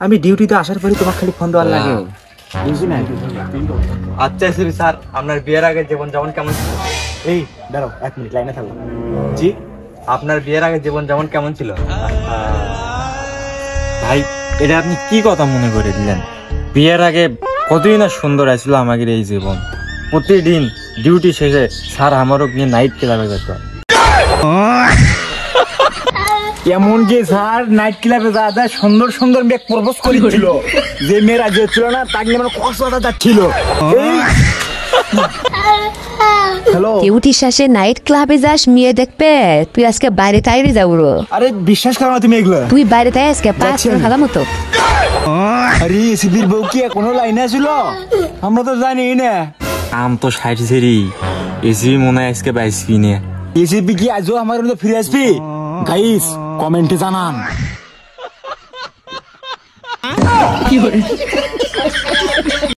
আমি ডিউটিতে আসার পরে তোমার খালি ফোন দেওয়ার লাগে বুঝলি না। আচ্ছা এসপি স্যার, আপনার বিয়ের আগে জীবন যেমন কেমন ছিল? এই দাঁড়াও 1 মিনিট লাইনে থাকো। জি, আপনার বিয়ের আগে জীবন যেমন কেমন ছিল? ভাই এটা আপনি কি কথা মনে করে দিলেন? বিয়ের আগে কতই না সুন্দর আছিল আমাদের এই জীবন। প্রতিদিন ডিউটি শেষে স্যার আমারও নিয়ে নাইট ক্লাবে যেত। এমন কি স্যার নাইট ক্লাবে যা সুন্দর সুন্দর মেয়ে প্রপোজ করেছিল, যে মেয়েরা যেছিল না তাকে আমার কষ্টটা যাচ্ছিল। হ্যালো, ডিউটি শেষে নাইট ক্লাবে যাস মেয়ে দেখবে? তুই আজকে বাইরে তাইরে যাবো। আরে বিশ্বাস করো না তুমি এগুলো। তুই বাইরে তাই আজকে পাঁচ খালাম তো। আরে এসিপির বউ কি এখনো লাইনে ছিল? আমরা তো জানি না। আম তো সাইড সেরি এসি মনে হয় আজকে বাইশ কিনে। এসিপি কি আজও আমার মধ্যে ফিরে আসবি? গাইস কমেন্টে জানান।